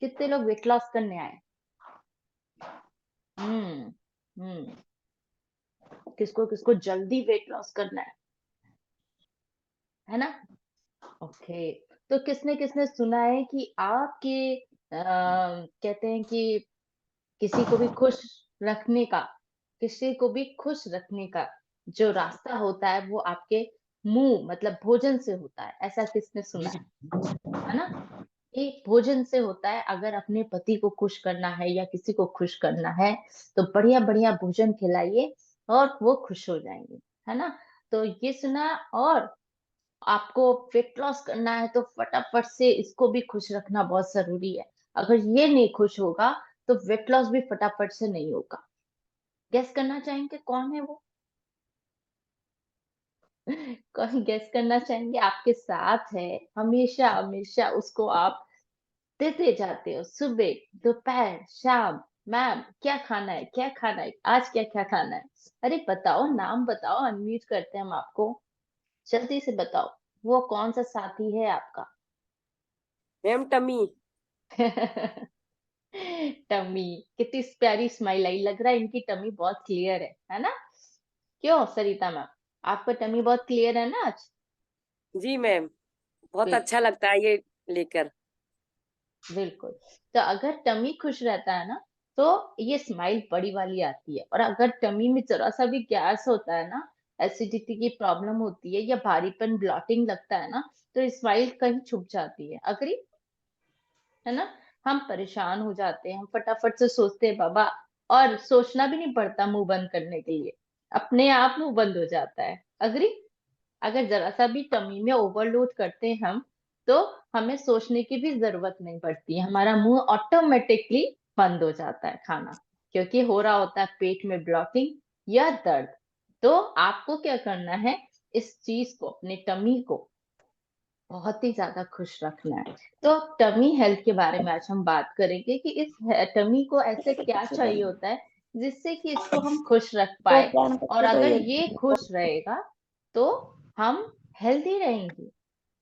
कितने लोग weight loss करने आए? हम्म। हम्म। किसको किसको जल्दी वेट लॉस करना है ना? ओके। तो किसने किसने सुना है कि आपके कहते हैं कि किसी को भी खुश रखने का, किसी को भी खुश रखने का जो रास्ता होता है वो आपके मुंह मतलब भोजन से होता है, ऐसा किसने सुना है ना? ये भोजन से होता है। अगर अपने पति को खुश करना है या किसी को खुश करना है तो बढ़िया बढ़िया भोजन खिलाइए और वो खुश हो जाएंगे, है ना? तो ये सुना। और आपको वेट लॉस करना है तो फटाफट से इसको भी खुश रखना बहुत जरूरी है। अगर ये नहीं खुश होगा तो वेट लॉस भी फटाफट से नहीं होगा। गेस करना चाहेंगे कौन है वो? कौन गेस करना चाहेंगे? आपके साथ है, हमेशा हमेशा उसको आप देते जाते हो, सुबह दोपहर शाम। मैम क्या खाना है, क्या खाना है, आज क्या क्या खाना है? अरे बताओ, नाम बताओ, अनम्यूट करते हैं हम आपको। जल्दी से बताओ, वो कौन सा साथी है आपका? Ma'am Tommy. टमी। कितनी प्यारी स्माइल आई, लग रहा है इनकी टमी बहुत क्लियर है ना? क्यों सरिता मैम, आपका टमी बहुत क्लियर है ना आज? जी मैम, बहुत अच्छा बिल्कुल। लगता है ये लेकर। बिल्कुल। तो अगर टमी खुश रहता है ना तो ये स्माइल बड़ी वाली आती है। और अगर टमी में जरा सा भी गैस होता है ना, एसिडिटी की प्रॉब्लम होती है या भारीपन ब्लॉटिंग लगता है ना, तो स्माइल कहीं छुप जाती है। अग्री है ना? हम परेशान हो जाते हैं, हम फटाफट से सोचते हैं बाबा, और सोचना भी नहीं पड़ता मुंह बंद करने के लिए, अपने आप मुंह बंद हो जाता है। अग्री? अगर जरा सा भी टमी में ओवरलोड करते हैं हम, तो हमें सोचने की भी जरूरत नहीं पड़ती है, हमारा मुंह ऑटोमेटिकली बंद हो जाता है खाना, क्योंकि हो रहा होता है पेट में ब्लॉटिंग या दर्द। तो आपको क्या करना है, इस चीज को, अपने टमी को बहुत ही ज्यादा खुश रखना है। तो टमी हेल्थ के बारे में आज हम बात करेंगे कि इस टमी को ऐसे क्या चाहिए होता है जिससे कि इसको हम खुश रख तो पाए। क्या और करते तो अगर ये ये खुश रहेगा तो हम हेल्दी रहेंगे,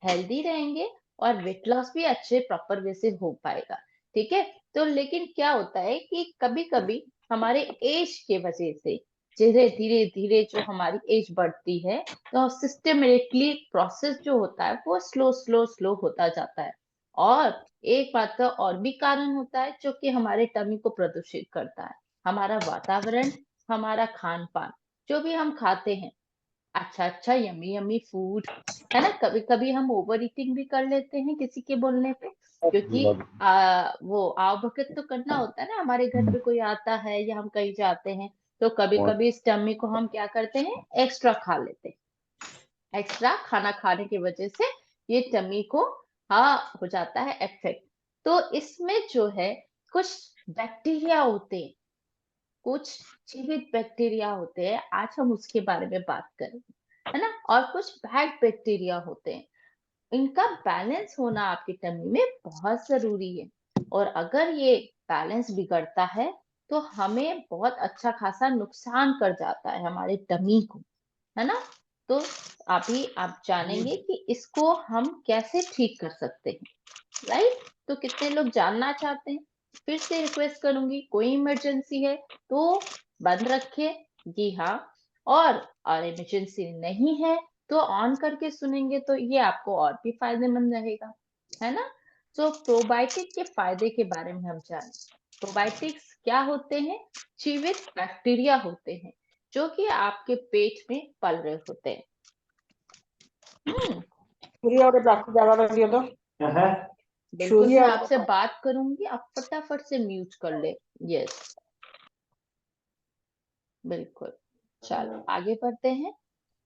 हेल्दी रहेंगे, और वेट लॉस भी अच्छे प्रॉपर वे से हो पाएगा। ठीक है? तो लेकिन क्या होता है कि कभी कभी हमारे एज के वजह से धीरे धीरे धीरे जो हमारी एज बढ़ती है तो सिस्टमेटिकली प्रोसेस जो होता है वो स्लो स्लो स्लो होता जाता है। और एक बात का और भी कारण होता है जो कि हमारे टमी को प्रदूषित करता है, हमारा वातावरण, हमारा खान पान, जो भी हम खाते हैं। अच्छा अच्छा यमी यमी फूड, है ना? कभी कभी हम ओवर ईटिंग भी कर लेते हैं किसी के बोलने पे, क्योंकि वो आओ भगत तो करना होता है ना, हमारे घर पे कोई आता है या हम कहीं जाते हैं तो कभी कभी इस टम्मी को हम क्या करते हैं, एक्स्ट्रा खा लेते हैं। एक्स्ट्रा खाना खाने की वजह से ये टम्मी को हाँ हो जाता है इफेक्ट। तो इसमें जो है कुछ बैक्टीरिया होते हैं, कुछ जीवित बैक्टीरिया होते हैं, आज हम उसके बारे में बात करेंगे, है ना? और कुछ बैड बैक्टीरिया होते हैं। इनका बैलेंस होना आपके टमी में बहुत जरूरी है। और अगर ये बैलेंस बिगड़ता है तो हमें बहुत अच्छा खासा नुकसान कर जाता है हमारे टमी को, है ना? तो अभी आप जानेंगे कि इसको हम कैसे ठीक कर सकते हैं, राइट? तो कितने लोग जानना चाहते हैं? फिर से रिक्वेस्ट करूंगी, कोई इमरजेंसी है तो बंद रखिए, जी हाँ। और इमरजेंसी नहीं है तो ऑन करके सुनेंगे तो ये आपको और भी फायदेमंद रहेगा, है ना? तो प्रोबायोटिक के फायदे के बारे में हम जानें। प्रोबायोटिक्स क्या होते हैं? जीवित बैक्टीरिया होते हैं जो कि आपके पेट में पल रहे होते हैं। हम्म। सूर्य और प्लास्टिक ज्यादा लग दिया तो बिल्कुल, सूर्य मैं और आपसे बात करूंगी, आप फटाफट से म्यूट कर ले। यस, बिल्कुल। चलो आगे बढ़ते हैं।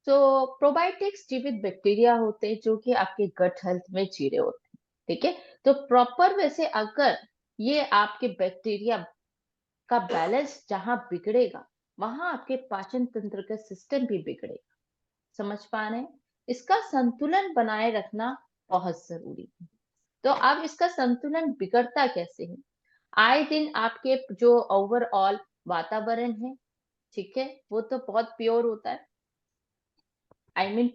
तो प्रोबायोटिक्स जीवित बैक्टीरिया होते हैं जो कि आपके गट हेल्थ में जी रहे होते हैं। ठीक है? तो प्रॉपर वैसे अगर ये आपके बैक्टीरिया का बैलेंस जहां बिगड़ेगा वहां आपके पाचन तंत्र का सिस्टम भी बिगड़ेगा। समझ पा रहे हैं? इसका संतुलन बनाए रखना बहुत जरूरी है। तो अब इसका संतुलन बिगड़ता कैसे है? आए दिन आपके जो ओवरऑल वातावरण है, ठीक है, वो तो बहुत प्योर होता है,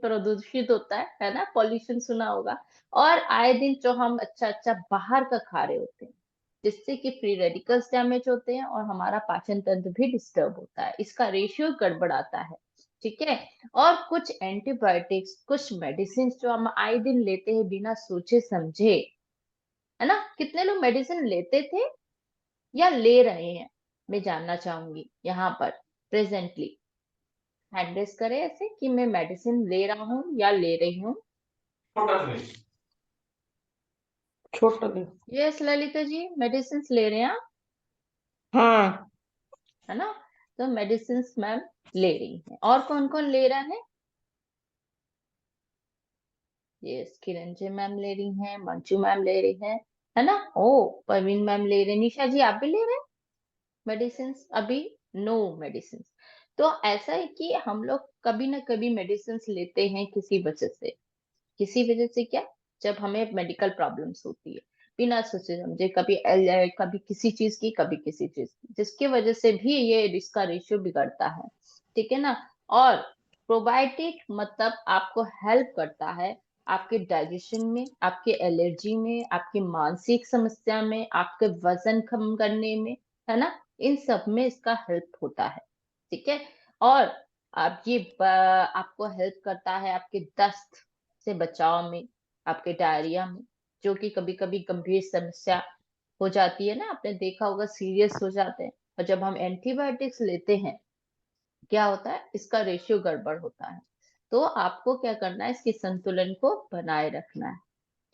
प्रदूषित होता है ना? पॉल्यूशन सुना होगा। और आए दिन जो हम अच्छा अच्छा बाहर का खा रहे होते हैं, जिससे कि फ्री रेडिकल्स डैमेज होते हैं और हमारा पाचन तंत्र भी डिस्टर्ब होता है, इसका रेशियो गड़बड़ाता है। ठीक है। और कुछ एंटीबायोटिक्स, कुछ मेडिसिन जो हम आए दिन लेते हैं बिना सोचे समझे, है ना, कितने लोग मेडिसिन लेते थे या ले रहे हैं, मैं जानना चाहूंगी यहाँ पर प्रेजेंटली। हैंड रेस करें ऐसे कि मैं मेडिसिन ले रहा हूँ या ले रही हूँ। छोटा दे। यस ललिता जी, मेडिसिन ले रहे हैं आप, हाँ, है ना। तो मेडिसिन मैम ले रही हैं, और कौन कौन ले रहा है? यस, किरण जी मैम ले रही हैं, मंचू मैम ले रही है ना। ओ, परवीन मैम ले रहे हैं, निशा जी आप भी ले रहे हैं मेडिसिन अभी? No medicine. तो ऐसा है कि हम लोग कभी ना कभी मेडिसिन लेते हैं किसी वजह से। किसी वजह से क्या? जब हमें मेडिकल प्रॉब्लम्स होती है बिना सोचे समझे, कभी किसी चीज की, कभी किसी चीज की, जिसकी वजह से भी ये इसका रेशियो बिगड़ता है। ठीक है ना। और प्रोबायोटिक मतलब आपको हेल्प करता है आपके डाइजेशन में, आपके एलर्जी में, आपकी मानसिक समस्या में, आपके वजन कम करने में, है ना, इन सब में इसका हेल्प होता है। ठीक है। और आपको हेल्प करता है आपके दस्त से बचाव में, आपके डायरिया में, जो कि कभी कभी गंभीर समस्या हो जाती है ना, आपने देखा होगा सीरियस हो जाते हैं। और जब हम एंटीबायोटिक्स लेते हैं, क्या होता है, इसका रेशियो गड़बड़ होता है। तो आपको क्या करना है, इसके संतुलन को बनाए रखना है।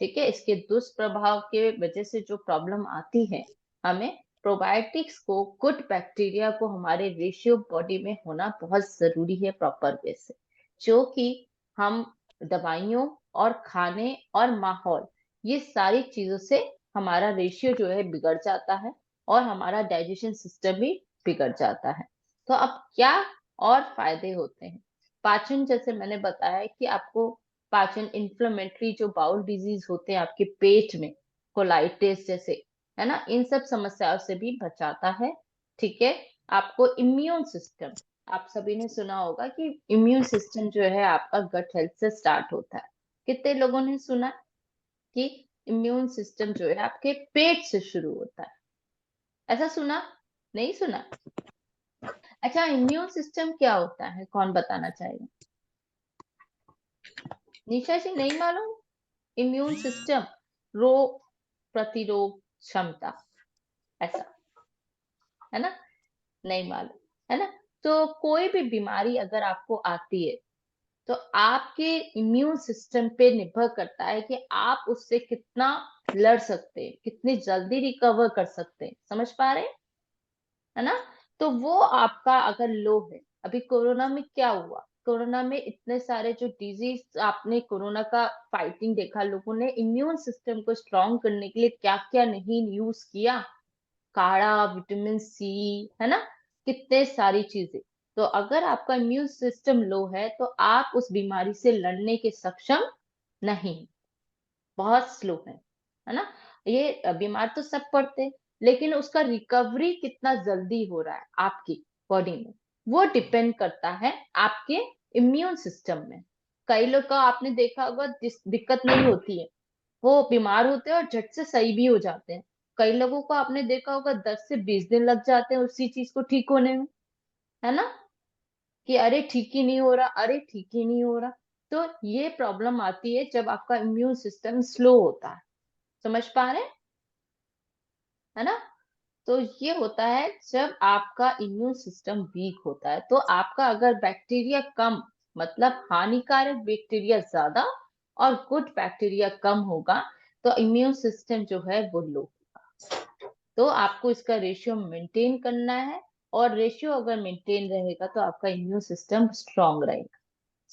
ठीक है। इसके दुष्प्रभाव के वजह से जो प्रॉब्लम आती है, हमें प्रोबायोटिक्स को, गुड बैक्टीरिया को हमारे रेशियो बॉडी में होना बहुत जरूरी है प्रॉपर वे से, जो कि हम दवाइयों और खाने और माहौल, ये सारी चीजों से हमारा रेशियो जो है बिगड़ जाता है और हमारा डाइजेशन सिस्टम भी बिगड़ जाता है। तो अब क्या और फायदे होते हैं? पाचन, जैसे मैंने बताया कि आपको पाचन, इन्फ्लेमेटरी जो बाउल डिजीज होते हैं आपके पेट में, कोलाइटिस जैसे, है ना, इन सब समस्याओं से भी बचाता है। ठीक है। आपको इम्यून सिस्टम, आप सभी ने सुना होगा कि इम्यून सिस्टम जो है आपका गट हेल्थ से स्टार्ट होता है। कितने लोगों ने सुना कि इम्यून सिस्टम जो है आपके पेट से शुरू होता है? ऐसा सुना? नहीं सुना? अच्छा, इम्यून सिस्टम क्या होता है, कौन बताना चाहेगा? निशा जी नहीं मालूम? इम्यून सिस्टम, रोग प्रतिरोध क्षमता, ऐसा, है ना, नहीं मालूम, है ना। तो कोई भी बीमारी अगर आपको आती है, तो आपके इम्यून सिस्टम पे निर्भर करता है कि आप उससे कितना लड़ सकते हैं, कितनी जल्दी रिकवर कर सकते हैं। समझ पा रहे हैं, है ना। तो वो आपका अगर लो है, अभी कोरोना में क्या हुआ, कोरोना में इतने सारे जो डिजीज, आपने कोरोना का फाइटिंग देखा, लोगों ने इम्यून सिस्टम को स्ट्रॉन्ग करने के लिए क्या क्या नहीं यूज किया, काढ़ा, विटामिन सी, है ना, कितने सारी चीजें। तो अगर आपका इम्यून सिस्टम लो है तो आप उस बीमारी से लड़ने के सक्षम नहीं, बहुत स्लो है ना। ये बीमार तो सब पड़ते हैं, लेकिन उसका रिकवरी कितना जल्दी हो रहा है आपकी बॉडी में, वो डिपेंड करता है आपके इम्यून सिस्टम में। कई लोग का आपने देखा होगा दिक्कत नहीं होती है, वो बीमार होते हैं और झट से सही भी हो जाते हैं। कई लोगों को आपने देखा होगा 10 से 20 दिन लग जाते हैं उसी चीज को ठीक होने में, है ना, कि अरे ठीक ही नहीं हो रहा, अरे ठीक ही नहीं हो रहा। तो ये प्रॉब्लम आती है जब आपका इम्यून सिस्टम स्लो होता है। समझ पा रहे हैं, है ना। तो ये होता है जब आपका इम्यून सिस्टम वीक होता है, तो आपका अगर बैक्टीरिया कम, मतलब हानिकारक बैक्टीरिया ज्यादा और गुड बैक्टीरिया कम होगा, तो इम्यून सिस्टम जो है वो लो होगा। तो आपको इसका रेशियो मेंटेन करना है, और रेशियो अगर मेंटेन रहेगा तो आपका इम्यून सिस्टम स्ट्रांग रहेगा।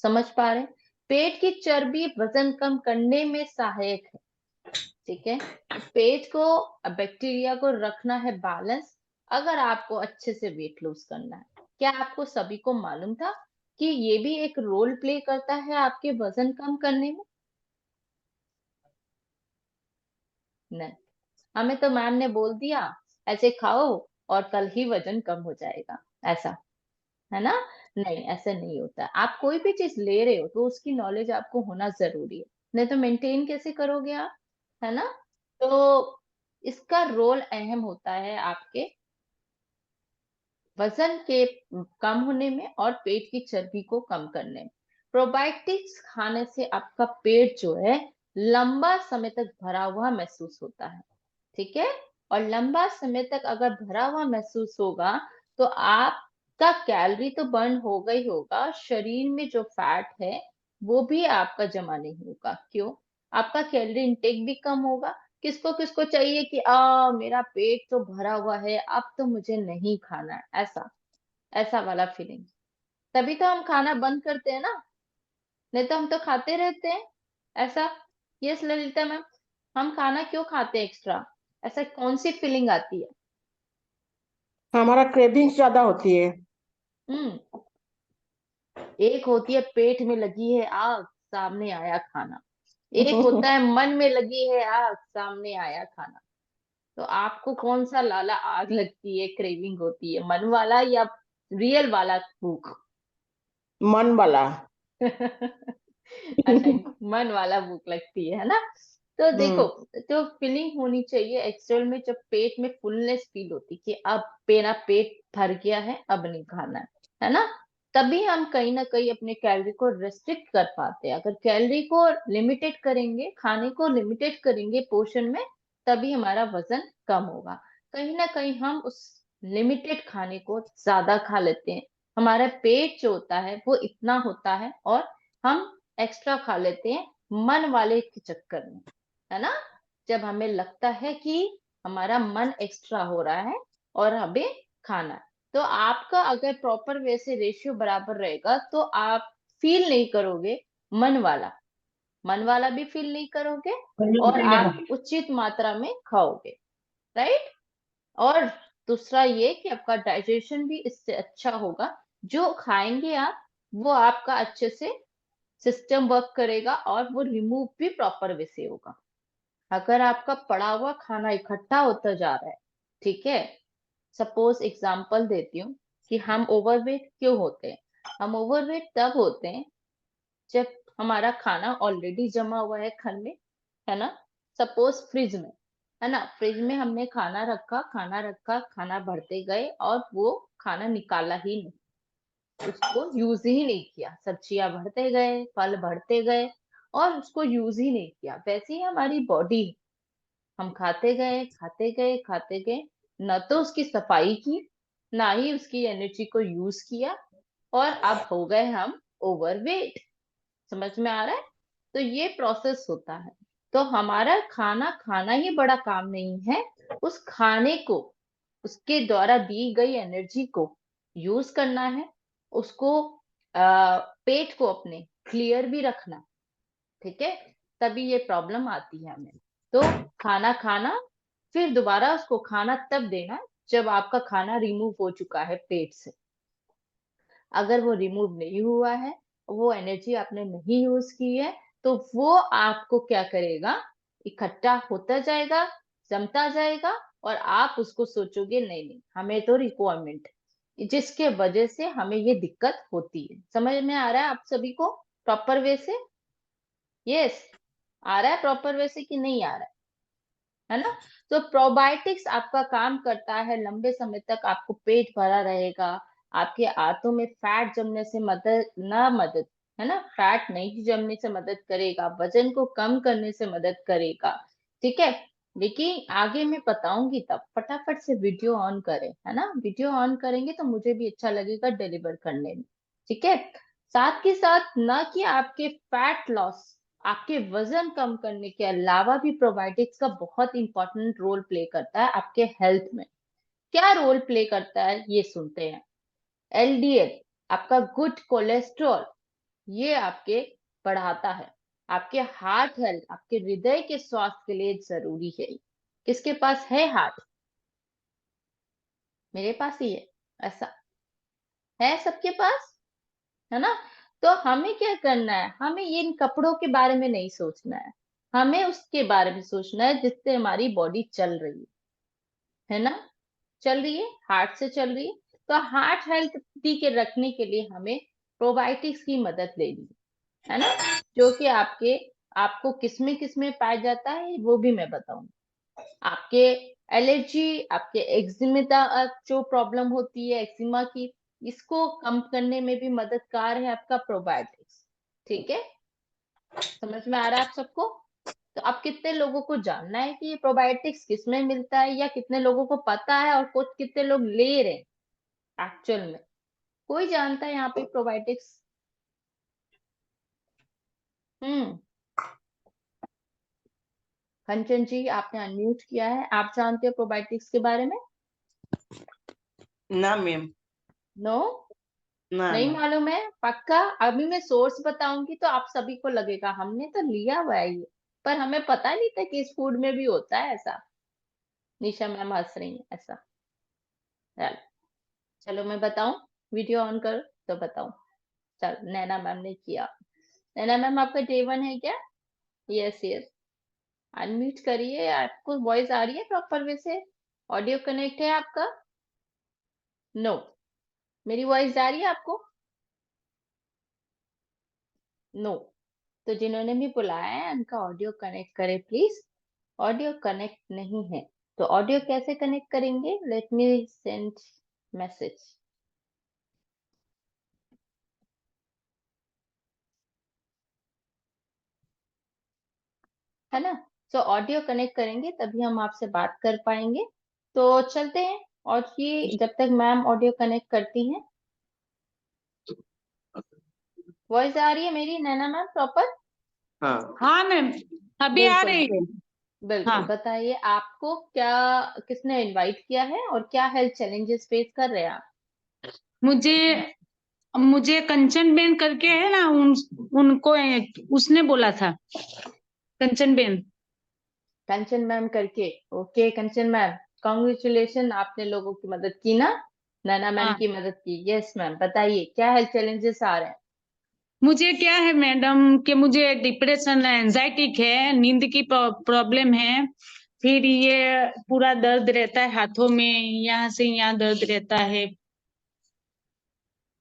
समझ पा रहे हैं? पेट की चर्बी वजन कम करने में सहायक है। ठीक है। तो पेट को, बैक्टीरिया को रखना है बैलेंस, अगर आपको अच्छे से वेट लॉस करना है। क्या आपको सभी को मालूम था कि ये भी एक रोल प्ले करता है आपके वजन कम करने में? नहीं, हमें तो मैम ने बोल दिया ऐसे खाओ और कल ही वजन कम हो जाएगा, ऐसा, है ना। नहीं, ऐसा नहीं होता। आप कोई भी चीज ले रहे हो तो उसकी नॉलेज आपको होना जरूरी है, नहीं तो मेंटेन कैसे करोगे आप, है ना। तो इसका रोल अहम होता है आपके वजन के कम होने में और पेट की चर्बी को कम करने में। प्रोबायोटिक्स खाने से आपका पेट जो है लंबा समय तक भरा हुआ महसूस होता है, ठीक है। और लंबा समय तक अगर भरा हुआ महसूस होगा तो आपका कैलोरी तो बर्न होगा ही होगा, शरीर में जो फैट है वो भी आपका जमा नहीं होगा। क्यों? आपका कैलोरी इंटेक भी कम होगा। किसको किसको चाहिए कि मेरा पेट तो भरा हुआ है, अब तो मुझे नहीं खाना है, ऐसा ऐसा वाला फीलिंग। तभी तो हम खाना बंद करते हैं ना, नहीं तो हम तो खाते रहते हैं ऐसा। यस ललिता मैम, हम खाना क्यों खाते हैं एक्स्ट्रा? ऐसा कौन सी फीलिंग आती है? हमारा क्रेविंग्स ज्यादा होती है। हम्म एक होती है पेट में लगी है आग, सामने आया खाना। एक होता है मन में लगी है आग, सामने आया खाना। तो आपको कौन सा लाला आग लगती है, क्रेविंग होती है, मन वाला या रियल वाला भूख? मन वाला। अच्छा, मन वाला भूख लगती है ना? तो देखो, हम्म। तो फीलिंग होनी चाहिए एक्चुअल में, जब पेट में फुलनेस फील होती कि अब मेरा पेट भर गया है, अब नहीं खाना है ना? तभी हम कहीं ना कहीं अपने कैलोरी को रेस्ट्रिक्ट कर पाते हैं। अगर कैलोरी को लिमिटेड करेंगे, खाने को लिमिटेड करेंगे पोर्शन में, तभी हमारा वजन कम होगा। कहीं ना कहीं हम उस लिमिटेड खाने को ज्यादा खा लेते हैं, हमारा पेट जो होता है वो इतना होता है, और हम एक्स्ट्रा खा लेते हैं मन वाले के चक्कर में, है ना? जब हमें लगता है कि हमारा मन एक्स्ट्रा हो रहा है और हमें खाना है। तो आपका अगर प्रॉपर वे से रेशियो बराबर रहेगा तो आप फील नहीं करोगे मन वाला, मन वाला भी फील नहीं करोगे, और आप उचित मात्रा में खाओगे, राइट? और दूसरा ये कि आपका डाइजेशन भी इससे अच्छा होगा। जो खाएंगे आप, वो आपका अच्छे से सिस्टम वर्क करेगा और वो रिमूव भी प्रॉपर वे से होगा। अगर आपका पड़ा हुआ खाना इकट्ठा होता जा रहा है, ठीक है, सपोज एग्जांपल देती हूँ कि हम ओवरवेट क्यों होते हैं? हम ओवरवेट तब होते हैं जब हमारा खाना ऑलरेडी जमा हुआ है घर में, है ना? सपोज फ्रिज में, है ना, फ्रिज में हमने खाना रखा, खाना रखा, खाना भरते गए और वो खाना निकाला ही नहीं, उसको यूज ही नहीं किया, सब्जियां भरते गए, फल भरते गए और उसको यूज ही नहीं किया। वैसे ही हमारी बॉडी, हम खाते गए, खाते गए, खाते गए, न तो उसकी सफाई की, ना ही उसकी एनर्जी को यूज किया, और अब हो गए हम ओवरवेट। समझ में आ रहा है? तो ये प्रोसेस होता है। तो हमारा खाना खाना ही बड़ा काम नहीं है, उस खाने को, उसके द्वारा दी गई एनर्जी को यूज करना है, उसको पेट को अपने क्लियर भी रखना, ठीक है। तभी ये प्रॉब्लम आती है हमें। तो खाना खाना, फिर दोबारा उसको खाना तब देना जब आपका खाना रिमूव हो चुका है पेट से। अगर वो रिमूव नहीं हुआ है, वो एनर्जी आपने नहीं यूज की है, तो वो आपको क्या करेगा, इकट्ठा होता जाएगा, जमता जाएगा, और आप उसको सोचोगे नहीं नहीं हमें तो रिक्वायरमेंट, जिसके वजह से हमें ये दिक्कत होती है। समझ में आ रहा है आप सभी को प्रॉपर वे से? यस, आ रहा है प्रॉपर वे से कि नहीं आ रहा है ना? तो प्रोबायोटिक्स आपका काम करता है, लंबे समय तक आपको पेट भरा रहेगा, आपके आंतों में फैट जमने से मदद, है ना, फैट नहीं जमने से मदद करेगा, वजन को कम करने से मदद करेगा, ठीक है। लेकिन आगे मैं बताऊंगी, तब फटाफट से वीडियो ऑन करें, है ना? वीडियो ऑन करेंगे तो मुझे भी अच्छा लगेगा डिलीवर करने में, ठीक है। साथ के साथ ना कि आपके फैट लॉस, आपके वजन कम करने के अलावा भी प्रोबायोटिक्स का बहुत इंपॉर्टेंट रोल प्ले करता है आपके हेल्थ में। क्या रोल प्ले करता है ये सुनते हैं। एलडीएल, आपका गुड कोलेस्ट्रॉल, ये आपके बढ़ाता है। आपके हार्ट हेल्थ, आपके हृदय के स्वास्थ्य के लिए जरूरी है। किसके पास है हार्ट? मेरे पास ही है, ऐसा है सबके पास, है ना? तो हमें क्या करना है, हमें ये इन कपड़ों के बारे में नहीं सोचना है, हमें उसके बारे में सोचना है जिससे हमारी बॉडी चल रही है ना? चल रही है, हार्ट से चल रही है। तो हार्ट हेल्थ के रखने के लिए हमें प्रोबायोटिक्स की मदद लेनी है ना? जो कि आपको किसमें किसमें पाया जाता है वो भी मैं बताऊंगी। आपके एलर्जी, आपके एक्जिमा जो प्रॉब्लम होती है एक्जिमा की, इसको कम करने में भी मददगार है आपका प्रोबायोटिक्स। ठीक है, समझ में आ रहा है आप सबको? तो अब कितने लोगों को जानना है कि ये प्रोबायोटिक्स किसमें मिलता है, या कितने लोगों को पता है और कुछ कितने लोग ले रहे हैं एक्चुअल में? कोई जानता है यहाँ पे प्रोबायोटिक्स? हम्म, कंचन जी आपने अनम्यूट किया है, आप जानते हो प्रोबायोटिक्स के बारे में? ना मैम, नो, ना नहीं ना। मालूम है पक्का? अभी मैं सोर्स बताऊंगी तो आप सभी को लगेगा हमने तो लिया हुआ है ये, पर हमें पता नहीं था कि इस फूड में भी होता है ऐसा। निशा मैम हंस रही है ऐसा। चलो चलो मैं बताऊं, वीडियो ऑन करो तो बताऊं। चलो नैना मैम ने किया। नैना मैम आपका J1 है क्या? यस यस, अनम्यूट करिए, आपको वॉइस आ रही है प्रॉपर वे से? ऑडियो कनेक्ट है आपका? नो, मेरी वॉइस आ रही है आपको? नो। तो जिन्होंने भी बुलाया है उनका ऑडियो कनेक्ट करें प्लीज। ऑडियो कनेक्ट नहीं है तो ऑडियो कैसे कनेक्ट करेंगे? लेट मी सेंड मैसेज, है ना? तो ऑडियो कनेक्ट करेंगे तभी हम आपसे बात कर पाएंगे। तो चलते हैं, और ये जब तक मैम ऑडियो कनेक्ट करती हैं, वॉइस आ रही है मेरी नैना मैम प्रॉपर? हाँ हाँ मैम, अभी आ बिल्कुल रही है। बिल्कुल। हाँ, बताइए आपको क्या, किसने इनवाइट किया है और क्या हेल्थ चैलेंजेस फेस कर रहे हैं आप? मुझे मुझे कंचन बेन करके है ना, उनको उसने बोला था, कंचन बेन। कंचन मैम करके, ओके कंचन मैम, कॉन्ग्रेचुलेशन, आपने लोगों की मदद की ना, नैना मैम हाँ, की मदद की। यस मैम, बताइए क्या हेल्थ चैलेंजेस आ रहे हैं? मुझे क्या है मैडम कि मुझे डिप्रेशन है, एंजाइटी है, नींद की प्रॉब्लम है, फिर ये पूरा दर्द रहता है हाथों में, यहाँ से यहाँ दर्द रहता है।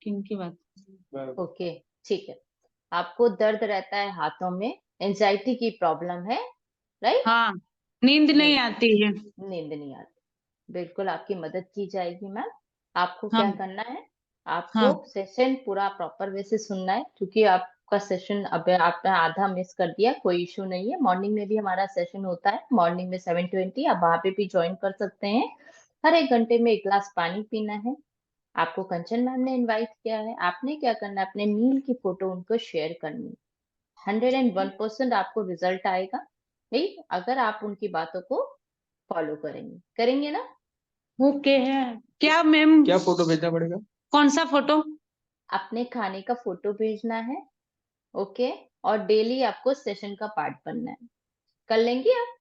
किनकी बात? ओके, ठीक है। आपको दर्द रहता है हाथों में, एंजाइटी की प्रॉब्लम है, राइट? हाँ, नींद नहीं बिल्कुल, आती है। नींद नहीं आती, बिल्कुल आपकी मदद की जाएगी मैम। आपको हाँ, क्या करना है, आपको हाँ, सेशन पूरा प्रॉपर वे से सुनना है, क्योंकि आपका सेशन अब आपने आधा मिस कर दिया, कोई इशू नहीं है, मॉर्निंग में भी हमारा सेशन होता है, मॉर्निंग में 7:20, आप वहां पे भी ज्वाइन कर सकते हैं। हर 1 घंटे में 1 गिलास पानी पीना है। आपको कंचन मैम ने इनवाइट किया है, आपने क्या करना है, अपने मील की फोटो उनको शेयर करनी है। 101% आपको रिजल्ट आएगा भाई, अगर आप उनकी बातों को फॉलो करेंगे, करेंगे ना? ओके है। क्या मैम? क्या फोटो भेजना पड़ेगा? कौन सा फोटो? अपने खाने का फोटो भेजना है, ओके, और डेली आपको सेशन का पार्ट बनना है। कर लेंगे आप?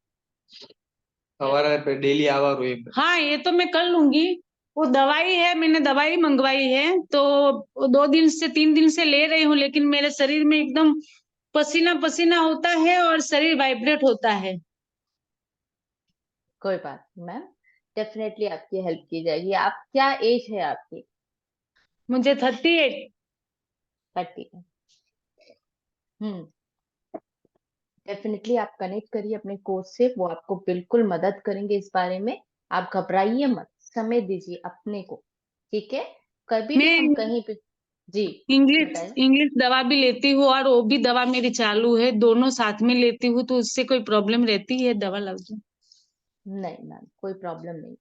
हमारा डेली आवर हुए। हाँ, ये तो मैं कर लूंगी। वो दवाई है, मैंने दवाई मंगवाई है, तो 2 दिन से 3 दिन से ले रही हूँ, लेकिन मेरे शरीर में एकदम पसीना पसीना होता है और शरीर वाइब्रेट होता है। कोई बात नहीं मैम, डेफिनेटली आपकी हेल्प की जाएगी। आप क्या एज है आपकी? मुझे 38। 30 है। हम्म, डेफिनेटली आप कनेक्ट करिए अपने कोच से, वो आपको बिल्कुल मदद करेंगे इस बारे में। आप घबराइए मत, समय दीजिए अपने को, ठीक है? कभी भी हम मैं कहीं पे, जी इंग्लिश बताएं। इंग्लिश दवा भी लेती हूँ और वो भी दवा मेरी चालू है, दोनों साथ में लेती हूँ, तो उससे कोई प्रॉब्लम रहती है दवा लग? नहीं मैम, कोई प्रॉब्लम नहीं,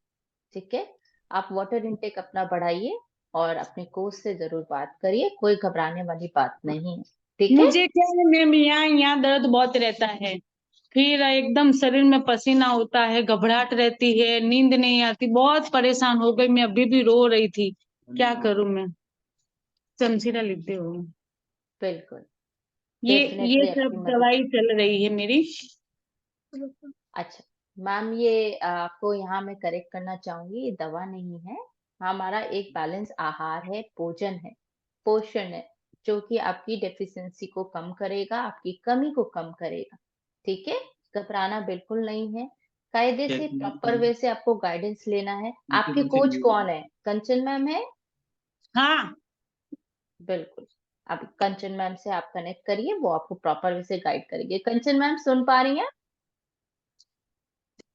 ठीक है? आप वाटर इनटेक अपना बढ़ाइए और अपने कोच से जरूर बात करिए, कोई घबराने वाली बात नहीं है, ठीक है? मुझे क्या है मैम, यहाँ यहाँ दर्द बहुत रहता है, फिर एकदम शरीर में पसीना होता है, घबराहट रहती है, नींद नहीं आती, बहुत परेशान हो गई मैं, अभी भी रो रही थी। क्या करूं मैं? शमशीरा लिखते हो? बिल्कुल, ये ये डेफिनेटली सब आपकी मदद। दवाई चल रही है मेरी। अच्छा मैम, ये आपको यहाँ मैं करेक्ट करना चाहूंगी, ये दवा नहीं है, हमारा एक बैलेंस आहार है, भोजन है, पोषण है, जो कि आपकी डेफिशिएंसी को कम करेगा, आपकी कमी को कम करेगा, ठीक है? घबराना बिल्कुल नहीं है, कायदे से प्रॉपर वे से आपको गाइडेंस लेना है। आपके कोच कौन है, कंचन मैम है? हाँ, बिल्कुल, अब कंचन मैम से आप कनेक्ट करिए, वो आपको प्रॉपर वे से गाइड करेंगे। कंचन मैम सुन पा रही हैं?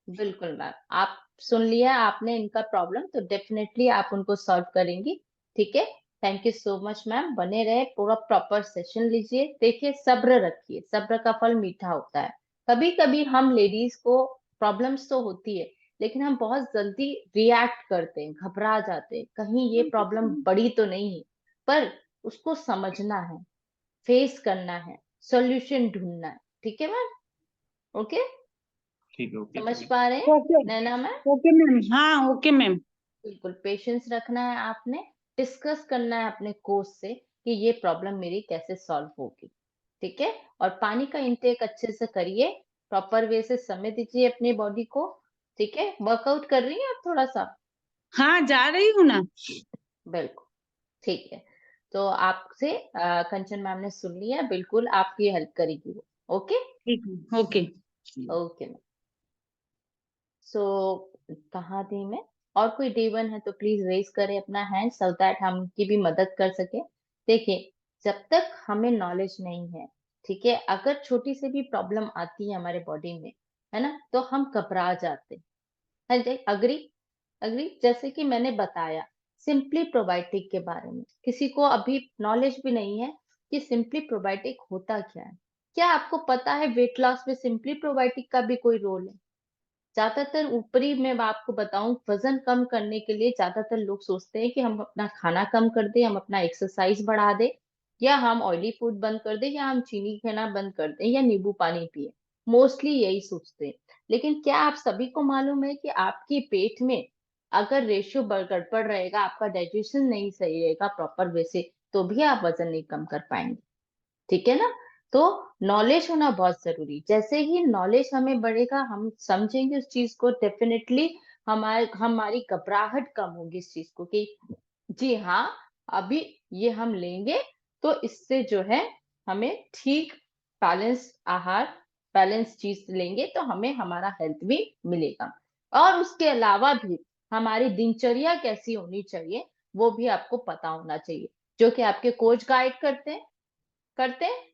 बिल्कुल मैम, आप सुन लिया आपने इनका प्रॉब्लम, तो डेफिनेटली आप उनको सॉल्व करेंगी। ठीक है, thank you so much ma'am, बने रहे, पूरा प्रॉपर सेशन लीजिए। देखिए, सब्र रखिए, सब्र का फल मीठा होता है। कभी कभी हम लेडीज को प्रॉब्लम्स तो होती है, लेकिन हम बहुत जल्दी रिएक्ट करते हैं, घबरा जाते हैं, कहीं ये प्रॉब्लम बड़ी तो नहीं है। पर उसको समझना है, फेस करना है, सॉल्यूशन ढूंढना है। ठीक है मैम? ओके, ठीक है, ओके समझ चलिए। पा रहे हैं ओके नैना मैम? ओके मैम, हाँ ओके मैम। बिल्कुल पेशेंस रखना है आपने, डिस्कस करना है अपने कोच से कि ये प्रॉब्लम मेरी कैसे सॉल्व होगी। ठीक है, और पानी का इंटेक अच्छे से करिए, प्रॉपर वे से समय दीजिए अपनी बॉडी को। ठीक है, वर्कआउट कर रही हैं आप थोड़ा सा? हाँ जा रही हूँ ना। बिल्कुल, ठीक है। तो आपसे कंचन मैम ने सुन लिया, बिल्कुल आपकी हेल्प करेगी वो। ओके ठीक है, ओके। Okay ma'am. सो कहाँ थी मैं? और कोई D1 है तो प्लीज रेज करें अपना हैंड, सो दैट हम उनकी भी मदद कर सके। देखिए, जब तक हमें नॉलेज नहीं है, ठीक है, अगर छोटी सी भी प्रॉब्लम आती है हमारे बॉडी में, है ना, तो हम घबरा जाते हैं। जी, अग्री? अग्री, जैसे कि मैंने बताया सिंपली प्रोबायोटिक के बारे में, किसी को अभी नॉलेज भी नहीं है कि सिंपली प्रोबायोटिक होता क्या है। क्या आपको पता है वेट लॉस में सिंपली प्रोबायोटिक का भी कोई रोल है? ज्यादातर ऊपरी मैं आपको बताऊं, वजन कम करने के लिए ज्यादातर लोग सोचते हैं कि हम अपना खाना कम कर दें, हम अपना एक्सरसाइज बढ़ा दें, या हम ऑयली फूड बंद कर दें, या हम चीनी खाना बंद कर दें, या नींबू पानी पिए। मोस्टली यही सोचते हैं। लेकिन क्या आप सभी को मालूम है कि आपके पेट में अगर रेशियो गड़बड़ रहेगा, आपका डाइजेशन नहीं सही रहेगा प्रॉपर वे से, तो भी आप वजन नहीं कम कर पाएंगे। ठीक है ना? तो नॉलेज होना बहुत जरूरी। जैसे ही नॉलेज हमें बढ़ेगा, हम समझेंगे उस चीज को, डेफिनेटली हमारी घबराहट कम होगी इस चीज को कि जी हाँ, अभी ये हम लेंगे तो इससे जो है हमें ठीक बैलेंस आहार, बैलेंस चीज लेंगे तो हमें हमारा हेल्थ भी मिलेगा। और उसके अलावा भी हमारी दिनचर्या कैसी होनी चाहिए, वो भी आपको पता होना चाहिए, जो कि आपके कोच गाइड करते हैं,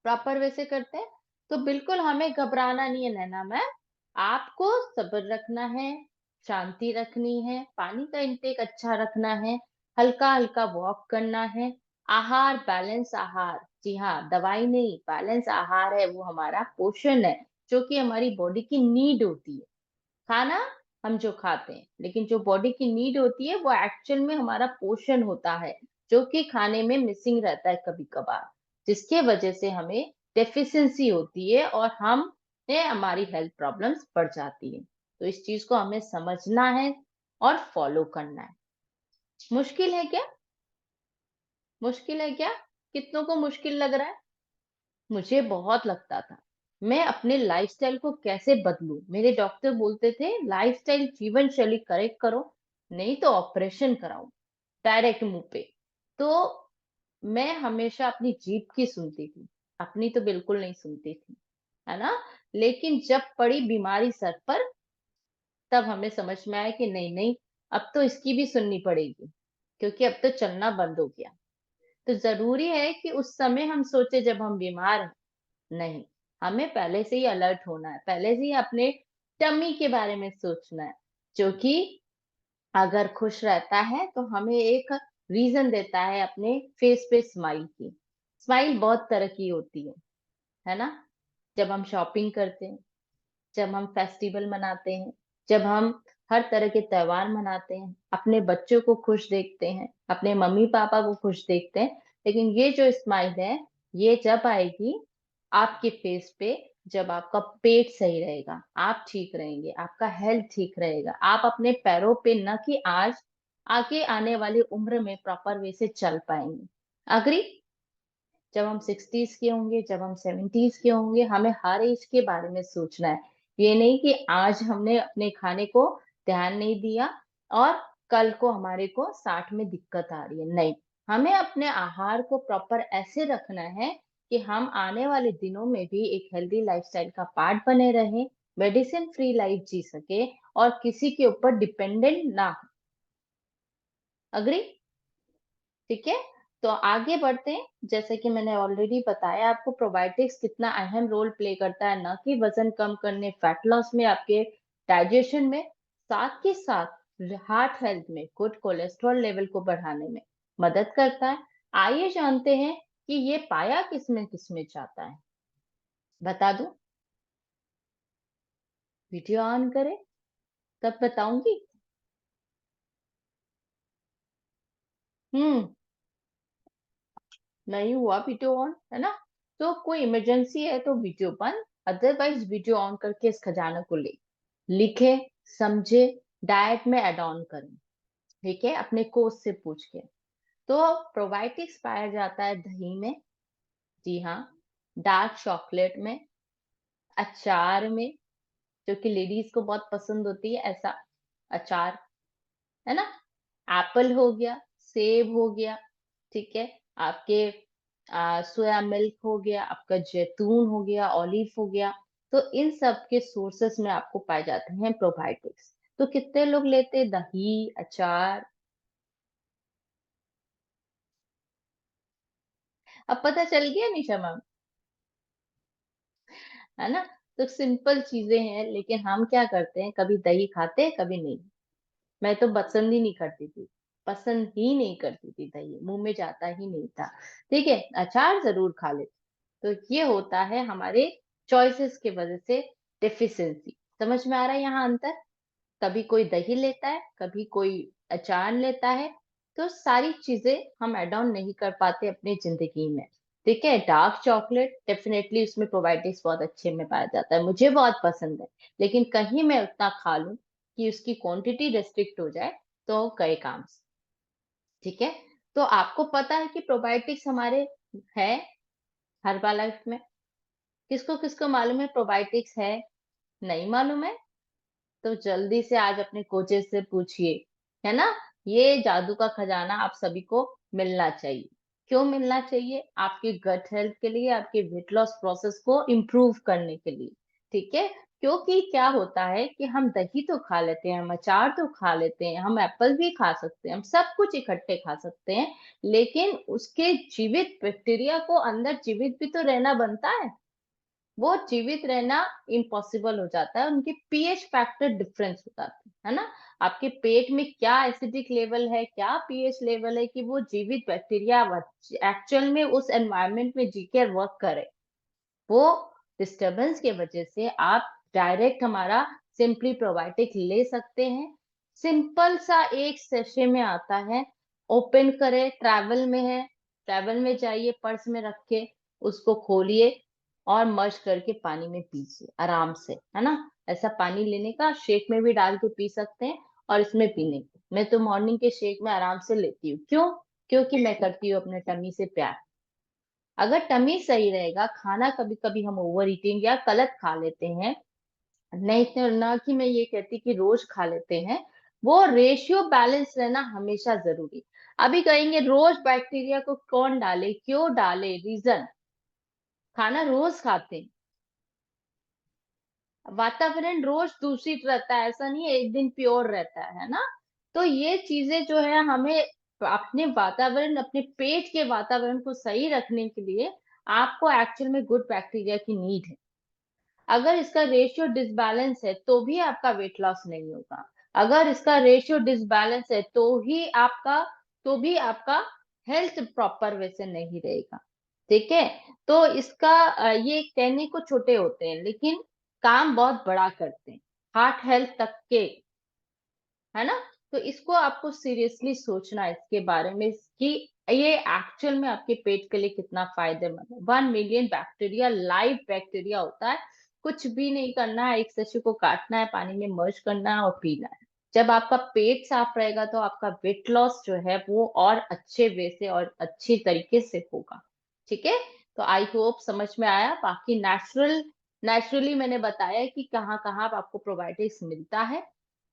प्रॉपर वे से करते हैं। तो बिल्कुल हमें घबराना नहीं है नैना मैम, आपको सब्र रखना है, शांति रखनी है, पानी का इंटेक अच्छा रखना है, हल्का हल्का वॉक करना है, आहार बैलेंस आहार, जी हाँ, दवाई नहीं, बैलेंस आहार है, वो हमारा पोषण है, जो कि हमारी बॉडी की नीड होती है। खाना हम जो खाते हैं, लेकिन जो बॉडी की नीड होती है वो एक्चुअल में हमारा पोषण होता है, जो कि खाने में मिसिंग रहता है कभी कभार, जिसके वजह से हमें डेफिशिएंसी होती है और हमारी हेल्थ प्रॉब्लम्स बढ़ जाती है। तो इस चीज को हमें समझना है और फॉलो करना है। मुश्किल है क्या? मुश्किल है क्या? कितनों को मुश्किल लग रहा है? मुझे बहुत लगता था। मैं अपने लाइफस्टाइल को कैसे बदलूं, मेरे डॉक्टर बोलते थे लाइफस्टाइल जीवन शैली करेक्ट करो, नहीं तो ऑपरेशन कराओ डायरेक्ट मुंह पे। तो मैं हमेशा अपनी जीभ की सुनती थी, अपनी तो बिल्कुल नहीं सुनती थी, है ना। लेकिन जब पड़ी बीमारी सर पर, तब हमें समझ में आया कि नहीं नहीं, अब तो इसकी भी सुननी पड़ेगी, क्योंकि अब तो चलना बंद हो गया। तो जरूरी है कि उस समय हम सोचे जब हम बीमार हैं, नहीं, हमें पहले से ही अलर्ट होना है, पहले से ही अपने टमी के बारे में सोचना है, जो कि अगर खुश रहता है तो हमें एक रीजन देता है अपने फेस पे स्माइल की। स्माइल बहुत तरह की होती है ना। जब हम शॉपिंग करते हैं, जब हम फेस्टिवल मनाते हैं, जब हम हर तरह के त्योहार मनाते हैं, अपने बच्चों को खुश देखते हैं, अपने मम्मी पापा को खुश देखते हैं, लेकिन ये जो स्माइल है, ये जब आएगी आपके फेस पे, जब आपका पेट सही रहेगा, आप ठीक रहेंगे, आपका हेल्थ ठीक रहेगा, आप अपने पैरों पे न कि आज, आगे आने वाली उम्र में प्रॉपर वे से चल पाएंगे। अग्री? जब हम 60s के होंगे, जब हम 70s के होंगे, हमें हर एज के बारे में सोचना है। ये नहीं कि आज हमने अपने खाने को ध्यान नहीं दिया और कल को हमारे को 60 में दिक्कत आ रही है, नहीं। हमें अपने आहार को प्रॉपर ऐसे रखना है कि हम आने वाले दिनों में भी एक हेल्दी लाइफस्टाइल का पार्ट बने रहें, मेडिसिन फ्री लाइफ जी सके और किसी के ऊपर डिपेंडेंट ना हो। अग्री? ठीक है। तो आगे बढ़ते हैं। जैसे कि मैंने ऑलरेडी बताया आपको प्रोबायोटिक्स कितना अहम रोल प्ले करता है, ना कि वजन कम करने, फैट लॉस में, आपके डाइजेशन में, साथ के साथ हार्ट हेल्थ में, गुड कोलेस्ट्रॉल लेवल को बढ़ाने में मदद करता है। आइए जानते हैं कि ये पाया किसमें किसमें जाता है। बता दूं? वीडियो ऑन करें तब बताऊंगी। हम्म नहीं हुआ वीडियो ऑन, है ना? तो कोई इमरजेंसी है तो वीडियो बंद, अदरवाइज वीडियो ऑन करके इस खजाना को लिखे, समझे, डाइट में एड ऑन करें। ठीक है, अपने कोच से पूछ के। तो प्रोबायोटिक्स पाया जाता है दही में, जी हाँ, डार्क चॉकलेट में, अचार में, जो कि लेडीज को बहुत पसंद होती है ऐसा अचार, है ना? एप्पल हो गया, सेब हो गया, ठीक है, आपके सोया मिल्क हो गया, आपका जैतून हो गया, ऑलिव हो गया। तो इन सब के सोर्सेस में आपको पाए जाते हैं प्रोबायोटिक्स। तो कितने लोग लेते हैं दही, अचार? अब पता चल गया निशा मैम, है ना? तो सिंपल चीजें हैं, लेकिन हम क्या करते हैं, कभी दही खाते हैं कभी नहीं। मैं तो पसंद ही नहीं करती थी, पसंद ही नहीं करती थी, दही मुंह में जाता ही नहीं था। ठीक है, अचार जरूर खा लेते। तो ये होता है हमारे चॉइसेस की वजह से डिफिशियंसी। समझ में आ रहा है यहाँ अंतर? कभी कोई दही लेता है, कभी कोई अचार लेता है। तो सारी चीजें हम एड ऑन नहीं कर पाते अपनी जिंदगी में। ठीक है, डार्क चॉकलेट डेफिनेटली उसमें प्रोबायोटिक्स बहुत अच्छे में पाया जाता है, मुझे बहुत पसंद है। लेकिन कहीं मैं उतना खा लूं कि उसकी क्वांटिटी रेस्ट्रिक्ट हो जाए, तो कई काम से। ठीक है, तो आपको पता है कि प्रोबायोटिक्स हमारे है हर्बल लाइफ में। किसको किसको मालूम है प्रोबायोटिक्स है? नहीं मालूम है? तो जल्दी से आज अपने कोचेस से पूछिए, है ना? ये जादू का खजाना आप सभी को मिलना चाहिए। क्यों मिलना चाहिए? आपके गट हेल्थ के लिए, आपके वेट लॉस प्रोसेस को इम्प्रूव करने के लिए। ठीक है, क्योंकि क्या होता है कि हम दही तो खा लेते हैं, हम अचार तो खा लेते हैं, हम एप्पल भी खा सकते हैं, हम सब कुछ इकट्ठे खा सकते हैं, लेकिन उसके जीवित बैक्टीरिया को अंदर जीवित भी तो रहना बनता है। वो जीवित रहना इम्पॉसिबल हो जाता है, उनके पीएच फैक्टर डिफरेंस हो जाते हैं, है ना? आपके पेट में क्या एसिडिक लेवल है, क्या पीएच लेवल है, कि वो जीवित बैक्टीरिया एक्चुअल में उस एनवायरनमेंट में जी के वर्क करे। वो डिस्टरबेंस के वजह से आप डायरेक्ट हमारा सिंपली प्रोबायोटिक ले सकते हैं। सिंपल सा एक सेशे में आता है, ओपन करे, ट्रैवल में है, ट्रैवल में जाइए, पर्स में रख के उसको खोलिए और मर्ज करके पानी में पीजिए आराम से, है ना? ऐसा पानी लेने का, शेक में भी डाल के पी सकते हैं और इसमें पीने का। मैं तो मॉर्निंग के शेक में आराम से लेती हूँ। क्यों? क्योंकि मैं करती हूँ अपने टमी से प्यार। अगर टमी सही रहेगा, खाना कभी कभी हम ओवर ईटिंग या गलत खा लेते हैं, नहीं तो ना कि मैं ये कहती कि रोज खा लेते हैं, वो रेशियो बैलेंस रहना हमेशा जरूरी। अभी कहेंगे रोज बैक्टीरिया को कौन डाले, क्यों डाले? रीजन, खाना रोज खाते हैं, वातावरण रोज दूषित रहता है, ऐसा नहीं है एक दिन प्योर रहता है ना? तो ये चीजें जो है, हमें अपने वातावरण, अपने पेट के वातावरण को सही रखने के लिए आपको एक्चुअल में गुड बैक्टीरिया की नीड है। अगर इसका रेशियो डिसबैलेंस है तो भी आपका वेट लॉस नहीं होगा। अगर इसका रेशियो डिसबैलेंस है तो भी आपका हेल्थ प्रॉपर वे से नहीं रहेगा। ठीक है, तो इसका ये कहने को छोटे होते हैं, लेकिन काम बहुत बड़ा करते हैं, हार्ट हेल्थ तक के, है ना? तो इसको आपको सीरियसली सोचना है इसके बारे में, कि ये एक्चुअल में आपके पेट के लिए कितना फायदेमंद है। 1 मिलियन बैक्टीरिया, लाइव बैक्टीरिया होता है। कुछ भी नहीं करना है, एक सशु को काटना है, पानी में मर्ज करना है और पीना है। जब आपका पेट साफ रहेगा तो आपका वेट लॉस जो है वो और अच्छे वे से और अच्छी तरीके से होगा। ठीक है, तो आई होप समझ में आया। बाकी नेचुरली मैंने बताया कि कहाँ कहाँ आपको प्रोबायोटिक्स मिलता है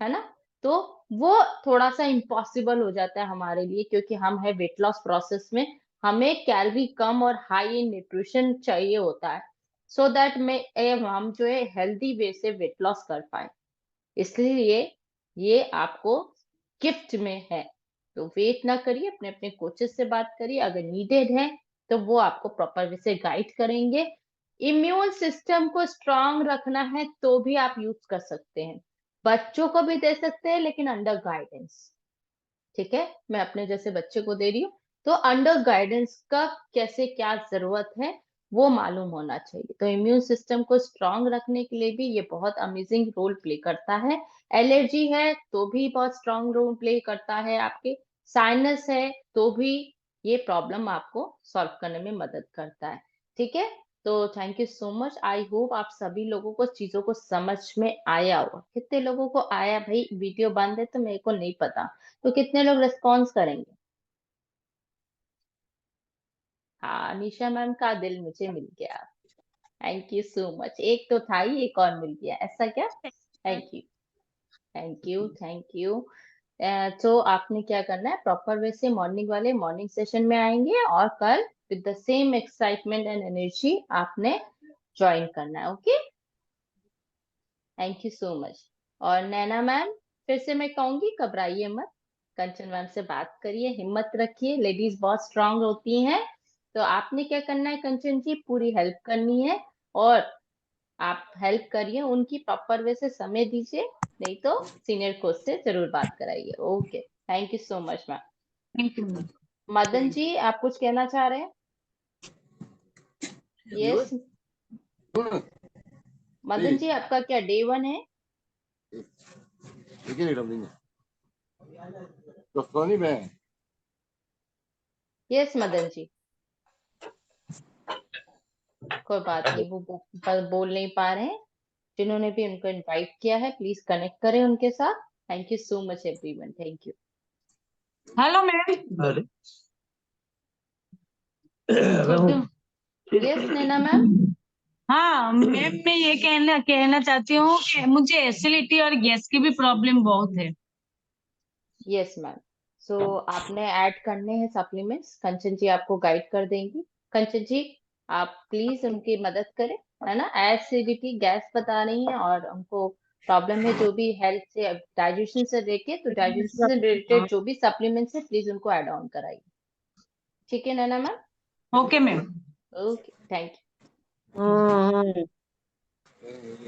ना? तो वो थोड़ा सा इम्पॉसिबल हो जाता है हमारे लिए, क्योंकि हम है वेट लॉस प्रोसेस में, हमें कैलोरी कम और हाई इन न्यूट्रिशन चाहिए होता है, सो दैट में हम जो है हेल्दी वे से वेट लॉस कर पाए। इसलिए ये आपको गिफ्ट में है। तो वेट ना करिए, अपने अपने कोचेस से बात करिए, अगर नीडेड है तो वो आपको प्रॉपर वे से गाइड करेंगे। इम्यून सिस्टम को स्ट्रांग रखना है तो भी आप यूज कर सकते हैं, बच्चों को भी दे सकते हैं लेकिन अंडर गाइडेंस। ठीक है, मैं अपने जैसे बच्चे को दे रही हूँ, तो अंडर गाइडेंस का कैसे क्या जरूरत है वो मालूम होना चाहिए। तो इम्यून सिस्टम को स्ट्रांग रखने के लिए भी ये बहुत अमेजिंग रोल प्ले करता है। एलर्जी है तो भी बहुत स्ट्रांग रोल प्ले करता है, आपके साइनस है तो भी ये प्रॉब्लम आपको सॉल्व करने में मदद करता है। ठीक है, तो thank you so much. I hope आप सभी लोगों को चीजों को समझ में आया होगा। कितने लोगों को आया भाई? वीडियो बंद है तो मेरे को नहीं पता, तो कितने लोग रिस्पॉन्स करेंगे? हाँ, निशा मैम का दिल मुझे मिल गया। Thank you so much. एक तो था ही, एक और मिल गया, ऐसा क्या? Thank you, thank you, thank you. तो आपने क्या करना है, प्रॉपर वे से मॉर्निंग वाले मॉर्निंग सेशन में आएंगे और कल with the same excitement and energy आपने ज्वाइन करना है। Okay, thank you so much. और नैना मैम, फिर से मैं कहूंगी घबराइए मत, कंचन मैम से बात करिए, हिम्मत रखिए, लेडीज बहुत स्ट्रांग होती हैं। तो आपने क्या करना है कंचन जी, पूरी हेल्प करनी है, और आप हेल्प करिए उनकी, प्रॉपर वे से समय दीजिए, नहीं तो सीनियर कोच से जरूर बात कराइए। Okay, thank you so much ma'am. Thank you ma'am. Madan ji, आप कुछ कहना चाह रहे हैं? यस, मदन जी, आपका क्या डे 1 है? यस मदन जी, कोई बात नहीं, वो बोल नहीं पा रहे हैं। जिन्होंने भी उनको इनवाइट किया है प्लीज कनेक्ट करें उनके साथ। Thank you so much everyone, thank you. Hello ma'am. अरे गुड, यस नैना मैम। हाँ मैम, मैं ये कहना चाहती हूँ कि मुझे एसिडिटी और गैस की भी प्रॉब्लम बहुत है। यस मैम, सो आपने ऐड करने हैं सप्लीमेंट्स, कंचन जी आपको गाइड कर देंगी। कंचन जी, आप प्लीज उनकी मदद करें, है ना। एसिडिटी गैस बता रही हैं और उनको प्रॉब्लम है जो भी हेल्थ से, डाइजेशन से लेके, तो डाइजेशन से रिलेटेड जो भी सप्लीमेंट्स है प्लीज उनको ऐड ऑन कराइए। ठीक है Naina ma'am? Okay ma'am. Okay, thank you. Hmm